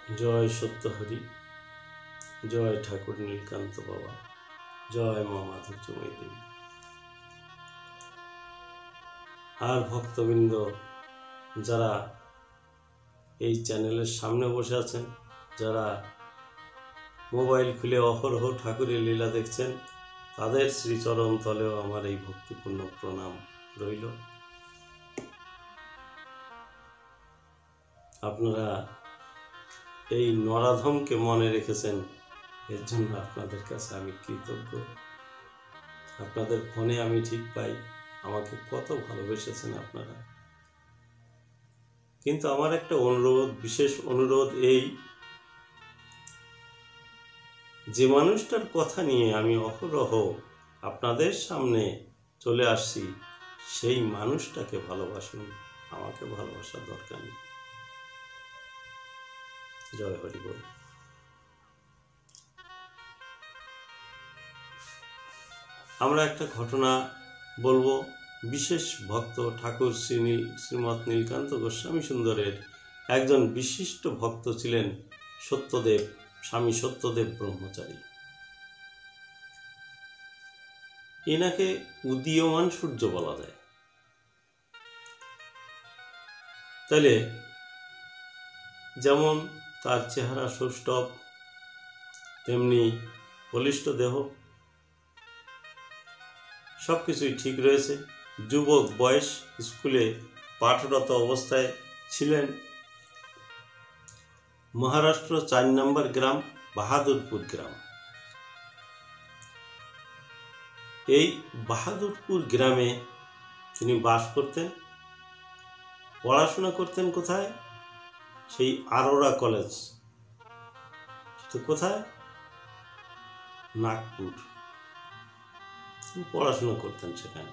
जय सत्यहरि, जय ठाकुर नीलकांत बाबा, जय मा माधुर्यमयी देवी। আর ভক্তবৃন্দ যারা এই চ্যানেলের সামনে বসে আছেন, যারা মোবাইল খুলে অহরহ ঠাকুরের লীলা দেখছেন, তাদের শ্রীচরণ তলেও আমার এই ভক্তিপূর্ণ প্রণাম রইল। আপনারা এই নরাধমকে মনে রেখেছেন, এর জন্য আপনাদের কাছে আমি কৃতজ্ঞ। আপনাদের ফোনে আমি ঠিক পাই আমাকে কত ভালোবেসেছেন আপনারা। কিন্তু আমার একটা অনুরোধ, বিশেষ অনুরোধ এই, যে মানুষটার কথা নিয়ে আমি অহরহ আপনাদের সামনে চলে আসছি, সেই মানুষটাকে ভালোবাসুন, আমাকে ভালোবাসার দরকার নেই। জয় হরি বল। আমরা একটা ঘটনা বলবো। বিশেষ ভক্ত ঠাকুর শ্রীমৎ নীলকান্ত গোস্বামী সুন্দরের একজন বিশিষ্ট ভক্ত ছিলেন সত্যদেব, স্বামী সত্যদেব ব্রহ্মচারী। এনাকে উদীয়মান সূর্য বলা যায়। তাহলে যেমন তার চেহারা সৌষ্ঠব, তেমনি বলিষ্ঠ দেহ, সব কিছুই ঠিক রয়েছে। যুবক বয়স, স্কুলে পাঠরত অবস্থায় ছিলেন। মহারাষ্ট্র 4 নম্বর গ্রাম বাহাদুরপুর গ্রাম। এই বাহাদুরপুর গ্রামে তিনি বাস করতেন। পড়াশোনা করতেন কোথায়? সেই আরোরা কলেজ। তো কোথায়? নাগপুর। পড়াশোনা করতেন সেখানে।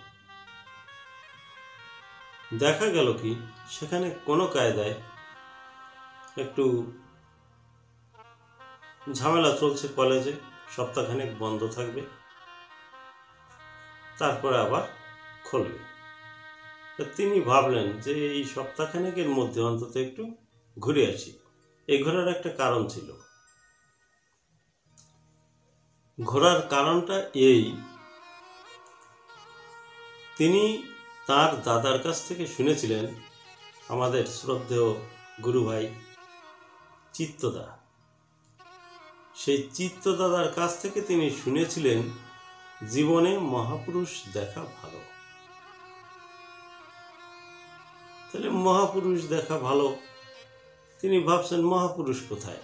দেখা গেল কি সেখানে কোনো কায়দায় একটু ঝামেলা চলছে কলেজে। সপ্তাহখানেক বন্ধ থাকবে, তারপরে আবার খুলবে। তিনি ভাবলেন যে এই সপ্তাহখানেকের মধ্যে অন্তত একটু ঘুরে আসি। এই ঘোরার একটা কারণ ছিল। ঘোরার কারণটা এই, তিনি তার দাদার কাছ থেকে শুনেছিলেন, আমাদের শ্রদ্ধেয় গুরু ভাই চিত্তদা, সেই চিত্তদাদার কাছ থেকে তিনি শুনেছিলেন জীবনে মহাপুরুষ দেখা ভালো। তাহলে মহাপুরুষ দেখা ভালো, তিনি ভাবছেন মহাপুরুষ কোথায়?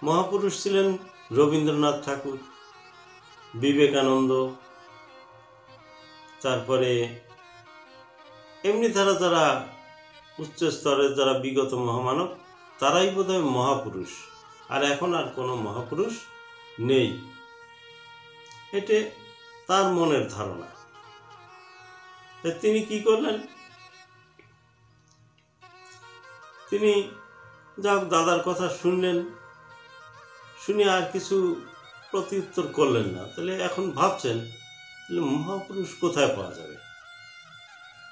মহাপুরুষ ছিলেন রবীন্দ্রনাথ ঠাকুর, বিবেকানন্দ, তারপরে এমনি যারা উচ্চ স্তরের যারা বিগত মহামানব, তারাই বোধহয় মহাপুরুষ। আর এখন আর কোনো মহাপুরুষ নেই। এটা তার মনের ধারণা। তিনি কি করলেন? তিনি যাক দাদার কথা শুনলেন, শুনে আর কিছু প্রত্যুত্তর করলেন না। তাহলে এখন ভাবছেন তাহলে মহাপুরুষ কোথায় পাওয়া যাবে?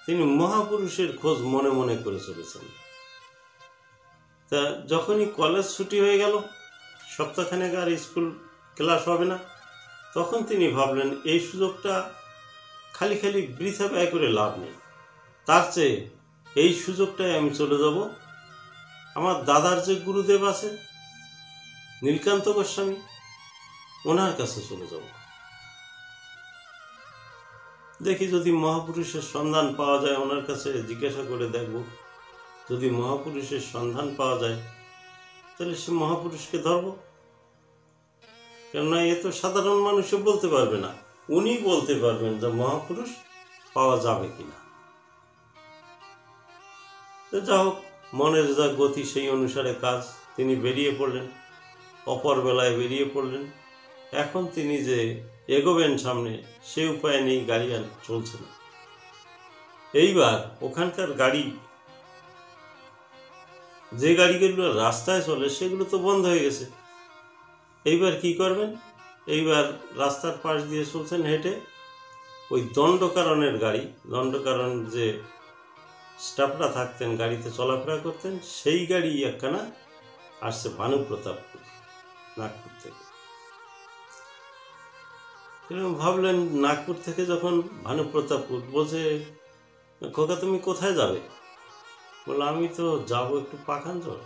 তিনি মহাপুরুষের খোঁজ মনে মনে করে চলেছেন। তা যখনই কলেজ ছুটি হয়ে গেল, সপ্তাহখানেক আর স্কুল ক্লাস হবে না, তখন তিনি ভাবলেন এই সুযোগটা খালি খালি বৃথা ব্যয় করে লাভ নেই। তার চেয়ে এই সুযোগটায় আমি চলে যাব আমার দাদার যে গুরুদেব আছে নীলকান্ত গোস্বামী, ওনার কাছে চলে যাব। দেখি যদি মহাপুরুষের সন্ধান পাওয়া যায়, ওনার কাছে জিজ্ঞাসা করে দেখব। যদি মহাপুরুষের সন্ধান পাওয়া যায় তাহলে সে মহাপুরুষকে ধরব। কেননা এ তো সাধারণ মানুষও বলতে পারবে না, উনি বলতে পারবেন যে মহাপুরুষ পাওয়া যাবে কিনা। যা হোক, মনের যা গতি সেই অনুসারে কাজ। তিনি বেরিয়ে পড়লেন, অপর বেলায় বেরিয়ে পড়লেন। এখন তিনি যে এগোবেন সামনে, সে উপায় নেই, গাড়ি আর চলছে না। এইবার ওখানকার গাড়ি, যে গাড়িগুলো রাস্তায় চলে সেগুলো তো বন্ধ হয়ে গেছে। এইবার কি করবেন? এইবার রাস্তার পাশ দিয়ে চলছেন হেঁটে। ওই দণ্ডকারণের গাড়ি, দণ্ডকারণ যে স্টাফরা থাকতেন গাড়িতে চলাফেরা করতেন, সেই গাড়ি একখানা আসছে ভানুপ্রতাপপুর, নাগপুর থেকে। এরকম ভাবলেন, নাগপুর থেকে যখন ভানুপ্রতাপপুর, বলছে খোকা তুমি কোথায় যাবে? বলে আমি তো যাবো একটু পাখানজোড়।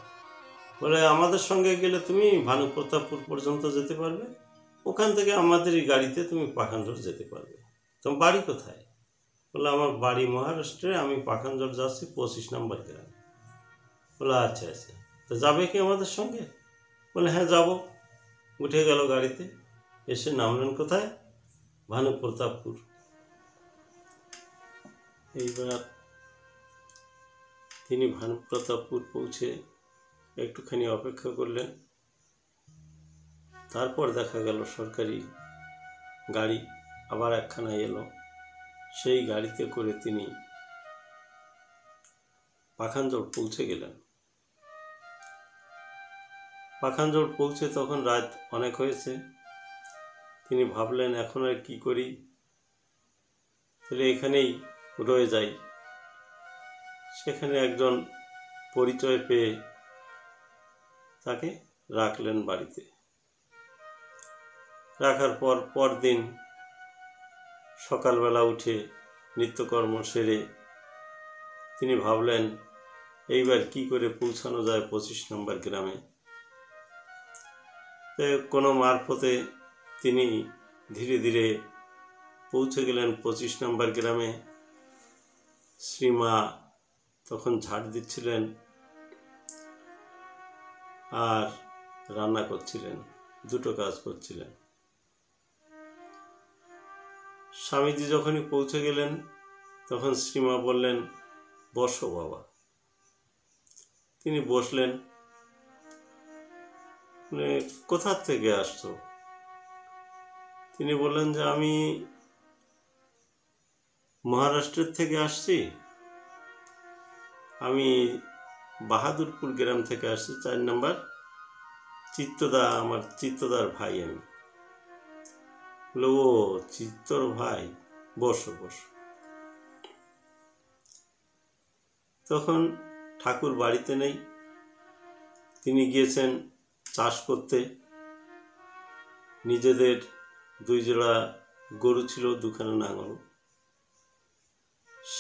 বলে আমাদের সঙ্গে গেলে তুমি ভানুপ্রতাপপুর পর্যন্ত যেতে পারবে, ওখান থেকে আমাদেরই গাড়িতে তুমি পাখানজোড় যেতে পারবে। তোমার বাড়ি কোথায়? বলে আমার বাড়ি মহারাষ্ট্রে, আমি পাখানজোড় যাচ্ছি 25 নম্বর গ্রাম। বলে আচ্ছা আচ্ছা, তো যাবে কি আমাদের সঙ্গে? বলে হ্যাঁ যাবো। উঠে গেল গাড়িতে, এসে নামলেন কোথায়? ভানুপ্রতাপপুর। এইবার তিনি ভানুপ্রতাপপুর পৌঁছে একটুখানি অপেক্ষা করলেন। তারপর দেখা গেল সরকারি গাড়ি আবার একখানা এলো। সেই গাড়িতে করে তিনি পাখানজোড় পৌঁছে গেলেন। পাখানজোড় পৌঁছে তখন রাত অনেক হয়েছে। তিনি ভাবলেন এখন আর কি করি, তাহলে এখানেই রয়ে যাই। সেখানে একজন পরিচয় পেয়ে তাকে রাখলেন বাড়িতে। রাখার পর পরদিন সকালবেলা উঠে নিত্যকর্ম সেরে তিনি ভাবলেন এইবার কি করে পৌঁছানো যায় 25 নম্বর গ্রামে। কোনো মারফতে তিনি ধীরে ধীরে পৌঁছে গেলেন 25 নম্বর গ্রামে। শ্রীমা তখন ঝাড় দিচ্ছিলেন আর রান্না করছিলেন, দুটো কাজ করছিলেন। স্বামীজি যখনই পৌঁছে গেলেন তখন শ্রীমা বললেন বসো বাবা। তিনি বসলেন। কোথা থেকে আসছো? তিনি বললেন যে আমি মহারাষ্ট্রের থেকে আসছি, আমি বাহাদুরপুর গ্রাম থেকে আসছি, 4 নম্বর চিত্তদা, আমার চিত্তদার ভাই আমি। বলে ও চিত্তর ভাই, বসো বসো। তখন ঠাকুর বাড়িতে নেই, তিনি গিয়েছেন চাষ করতে। নিজেদের 2 জোড়া গরু ছিল, 2খানা নাঙল,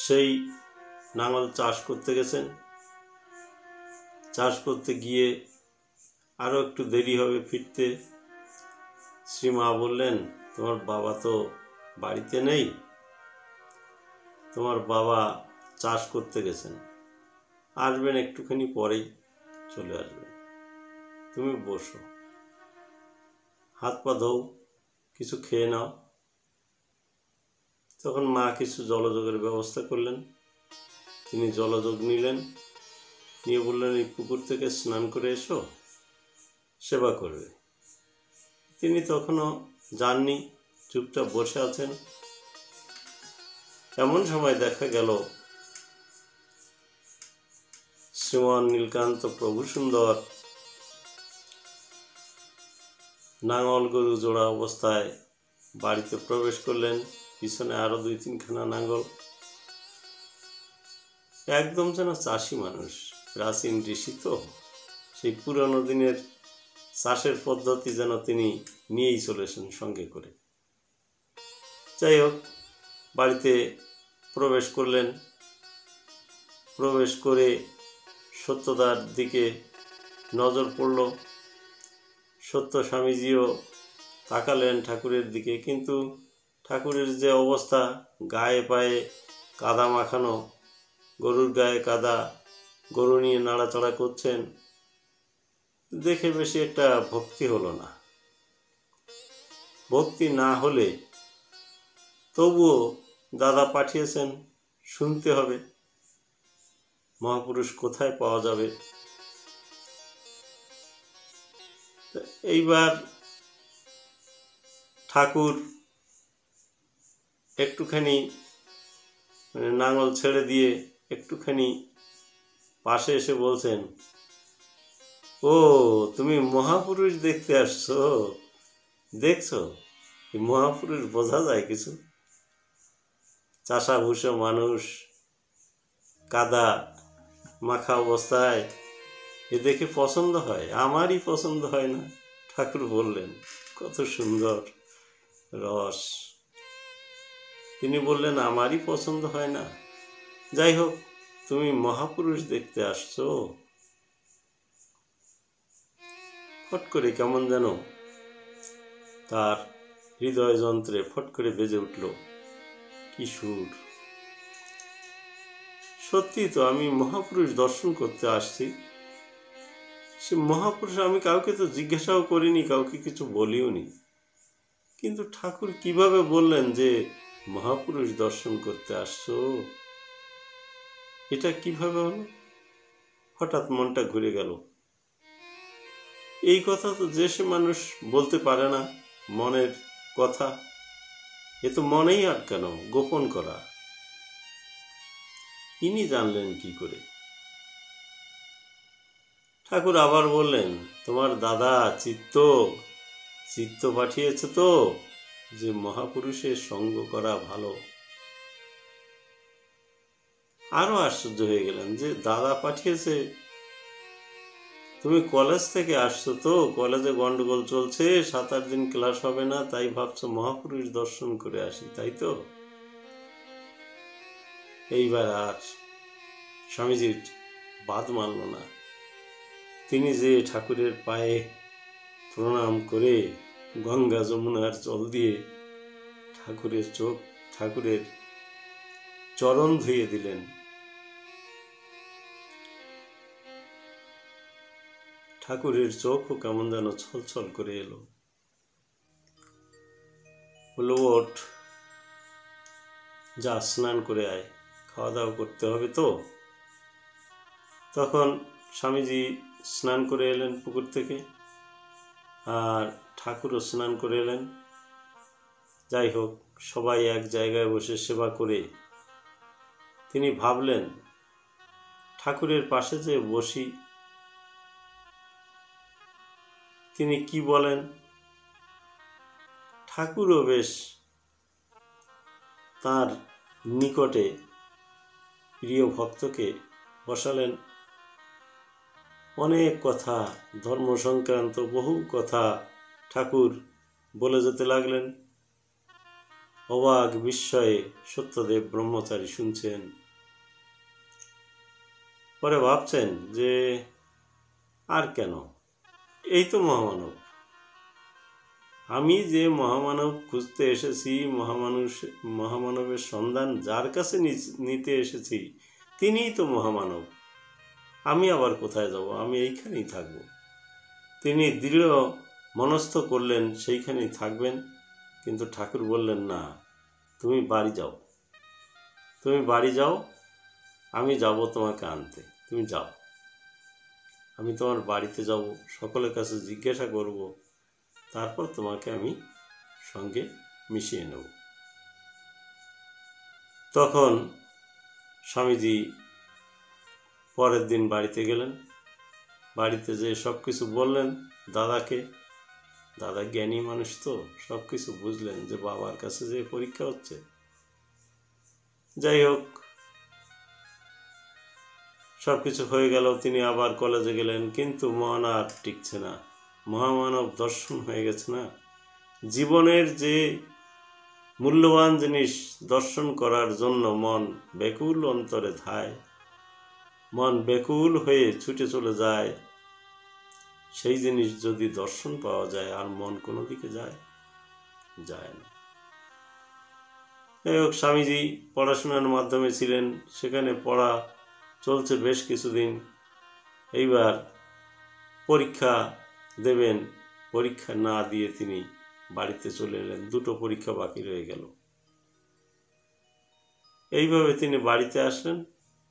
সেই নাঙল চাষ করতে গেছেন। চাষ করতে গিয়ে আরও একটু দেরি হবে ফিরতে। শ্রীমা বললেন তোমার বাবা তো বাড়িতে নেই, তোমার বাবা চাষ করতে গেছেন, আসবেন একটুখানি পরেই চলে আসবেন, তুমি বসো, হাত পা ধোও, কিছু খেয়ে নাও। তখন মা কিছু জলযোগের ব্যবস্থা করলেন। তিনি জলযোগ নিলেন, নিয়ে বললেন এই পুকুর থেকে স্নান করে এসো, সেবা করবে। তিনি তখনও যাননি, চুপচাপ বসে আছেন। এমন সময় দেখা গেল শ্রীমান নীলকান্ত প্রভুসুন্দর নাঙল গরু জোড়া অবস্থায় বাড়িতে প্রবেশ করলেন। পিছনে আরো 2-3খানা নাঙল। একদম যেন চাষি মানুষ, প্রাচীন ঋষি তো, সেই পুরনো দিনের চাষের পদ্ধতি যেন তিনি নিয়েই চলেছেন সঙ্গে করে। যাই হোক, বাড়িতে প্রবেশ করলেন। প্রবেশ করে সত্যদার দিকে নজর পড়ল। সত্য স্বামীজিও তাকালেন ঠাকুরের দিকে, কিন্তু ঠাকুরের যে অবস্থা, গায়ে পায়ে কাদা মাখানো, গরুর গায়ে কাদা, গরু নিয়ে নাড়াচাড়া করছেন, দেখে বেশি একটা ভক্তি হলো না। ভক্তি না হলে তবুও দাদা পাঠিয়েছেন, শুনতে হবে, মহাপুরুষ কোথায় পাওয়া যাবে। এইবার ঠাকুর একটুখানি নাঙল ছেড়ে দিয়ে একটুখানি পাশে এসে বলছেন, ও তুমি মহাপুরুষ দেখতে আসছো, দেখছো মহাপুরুষ বোঝা যায় কিছু? চাষা ভুষো মানুষ, কাদা মাখা অবস্থায় এ দেখে পছন্দ হয়? আমারই পছন্দ হয় না। ঠাকুর বললেন, কত সুন্দর রস। তিনি বললেন, আমারই পছন্দ হয় না। যাই হোক, তুমি মহাপুরুষ দেখতে আসছো। ফট করে কেমন যেন তার হৃদয় যন্ত্রে ফট করে বেজে উঠল, কি সুর! সত্যি তো, আমি মহাপুরুষ দর্শন করতে আসছি। সে মহাপুরুষ, আমি কাউকে তো জিজ্ঞাসাও করিনি, কাউকে কিছু বলিও নি। কিন্তু ঠাকুর কিভাবে বললেন যে মহাপুরুষ দর্শন করতে আসছো? এটা কিভাবে হলো? হঠাৎ মনটা ঘুরে গেল। এই কথা তো যে সে মানুষ বলতে পারে না, মনের কথা। এ তো মনেই আটকানো, গোপন করা। ইনি জানলেন কি করে? ঠাকুর আবার বললেন, তোমার দাদা চিত্ত পাঠিয়েছে তো যে মহাপুরুষের সঙ্গ করা ভালো। আরো আশ্চর্য হয়ে গেলেন যে দাদা পাঠিয়েছে। তুমি কলেজ থেকে আসছো তো, কলেজে গন্ডগোল চলছে, 7-8 দিন ক্লাস হবে না, তাই ভাবছো মহাপুরুষ দর্শন করে আসি, তাই তো? এইবার আর স্বামীজির বাদ মানল না। তিনি যে ঠাকুরের পায়ে প্রণাম করে গঙ্গা যমুনার জল দিয়ে ঠাকুরের চরণ ধুয়ে দিলেন। ঠাকুরের চোখও কেমন যেন ছলছল করে এলো। বলল, ওঠ, যা স্নান করে আয়, খাওয়া দাওয়া করতে হবে তো। তখন স্বামীজি স্নান করে এলেন পুকুর থেকে, আর ঠাকুরও স্নান করে এলেন। যাই হোক, সবাই এক জায়গায় বসে সেবা করে তিনি ভাবলেন, ঠাকুরের পাশে যে বসি, তিনি কি বলেন। ঠাকুরও বেশ তার নিকটে প্রিয় ভক্তকে বসালেন। অনেক কথা, ধর্ম সংক্রান্ত বহু কথা ঠাকুর বলে যেতে লাগলেন। অবাক বিস্ময়ে সত্যদেব ব্রহ্মচারী শুনছেন। পরে ভাবছেন যে আর কেন, এই তো মহামানব। আমি যে মহামানব খুঁজতে এসেছি, মহামানবের সন্ধান যার কাছে নিতে এসেছি, তিনিই তো মহামানব। আমি আবার কোথায় যাব? আমি এইখানেই থাকব। তিনি দৃঢ় মনস্থ করলেন সেইখানেই থাকবেন। কিন্তু ঠাকুর বললেন, না, তুমি বাড়ি যাও, আমি যাব তোমাকে আনতে। তুমি যাও, আমি তোমার বাড়িতে যাব, সকলের কাছে জিজ্ঞাসা করব, তারপর তোমাকে আমি সঙ্গে মিশিয়ে নেব। তখন স্বামীজি পরের দিন বাড়িতে গেলেন। বাড়িতে যেয়ে সব কিছু বললেন দাদাকে। দাদা জ্ঞানী মানুষ তো, সব কিছু বুঝলেন যে বাবার কাছে যে পরীক্ষা হচ্ছে। যাই হোক, সব কিছু হয়ে গেল, তিনি আবার কলেজে গেলেন। কিন্তু মন আর টিকছে না, মহামানব দর্শন হয়ে গেছে না। জীবনের যে মূল্যবান জিনিস দর্শন করার জন্য মন ব্যাকুল অন্তরে ধায়, মন ব্যাকুল হয়ে ছুটে চলে যায়, সেই জিনিস যদি দর্শন পাওয়া যায়, আর মন কোনো দিকে যায় না। যাই হোক, স্বামীজি পড়াশোনার মাধ্যমে ছিলেন, সেখানে পড়া চলছে বেশ কিছুদিন। এইবার পরীক্ষা দেবেন, পরীক্ষা না দিয়ে তিনি বাড়িতে চলে এলেন। 2টো পরীক্ষা বাকি রয়ে গেল। এইভাবে তিনি বাড়িতে আসলেন।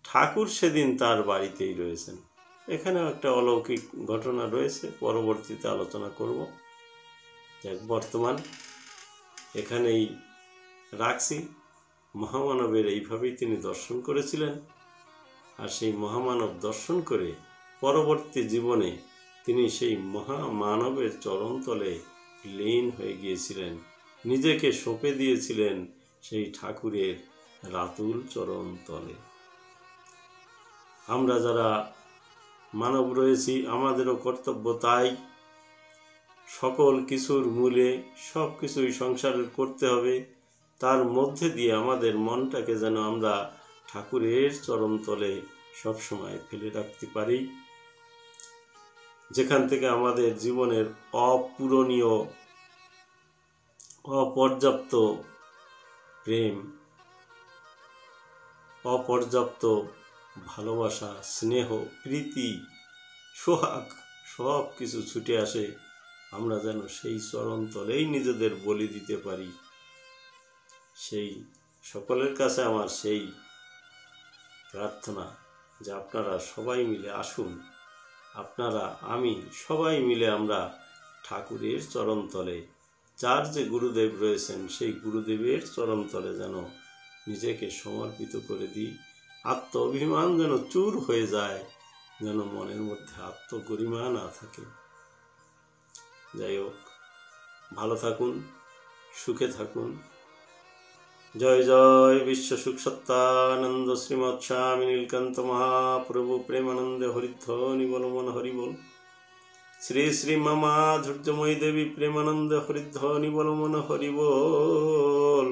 ঠাকুর সেদিন তার বাড়িতেই রয়েছেন। এখানেও একটা অলৌকিক ঘটনা রয়েছে, পরবর্তীতে আলোচনা করব। বর্তমান এখানেই রাখছি। মহামানবের এইভাবেই তিনি দর্শন করেছিলেন, আর সেই মহামানব দর্শন করে পরবর্তী জীবনে তিনি সেই মহামানবের চরণতলে লীন হয়ে গিয়েছিলেন, নিজেকে সঁপে দিয়েছিলেন সেই ঠাকুরের রাতুল চরণতলে। আমরা যারা মানব রয়েছি, আমাদেরও কর্তব্য তাই। সকল কিছুর মূলে সব কিছুই সংসারের করতে হবে, তার মধ্যে দিয়ে আমাদের মনটাকে যেন আমরা ঠাকুরের চরণতলে সবসময় ফেলে রাখতে পারি, যেখান থেকে আমাদের জীবনের অপূরণীয় অপর্যাপ্ত প্রেম, অপর্যাপ্ত ভালোবাসা, স্নেহ, প্রীতি, সোহাগ সব কিছু ছুটে আসে। আমরা যেন সেই চরণতলেই নিজেদের বলি দিতে পারি। সেই সকলের কাছে আমার সেই প্রার্থনা যে আপনারা সবাই মিলে আসুন, আপনারা আমি সবাই মিলে আমরা ঠাকুরের চরণতলে, যার যে গুরুদেব রয়েছেন সেই গুরুদেবের চরণতলে যেন নিজেকে সমর্পিত করে দিই। আত্ম অভিমান যেন চূর হয়ে যায়, যেন মনের মধ্যে আত্মগরিমা না থাকে। যাই হোক, ভালো থাকুন, সুখে থাকুন। জয় জয় বিশ্ব সুখ সত্তানন্দ শ্রীমৎ স্বামী নীলকান্ত মহাপ্রভু প্রেমানন্দে হরিধ্বনি বল মন হরি বল। শ্রী শ্রী মামা ধৈর্যময়ী দেবী প্রেমানন্দে হরিধ্বনি বল মন হরি বল।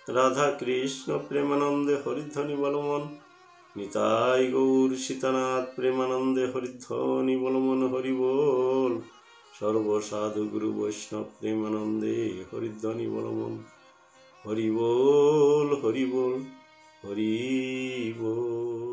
রাধা কৃষ্ণ প্রেমানন্দে হরিধ্বনি বল মন। নিতাই গৌর সীতানাথ প্রেমানন্দে হরিধ্বনি বল মন হরি বল। সর্বসাধু গুরু বৈষ্ণব প্রেমানন্দে হরিধ্বনি বল মন। হরি বল হরি বল হরি বল।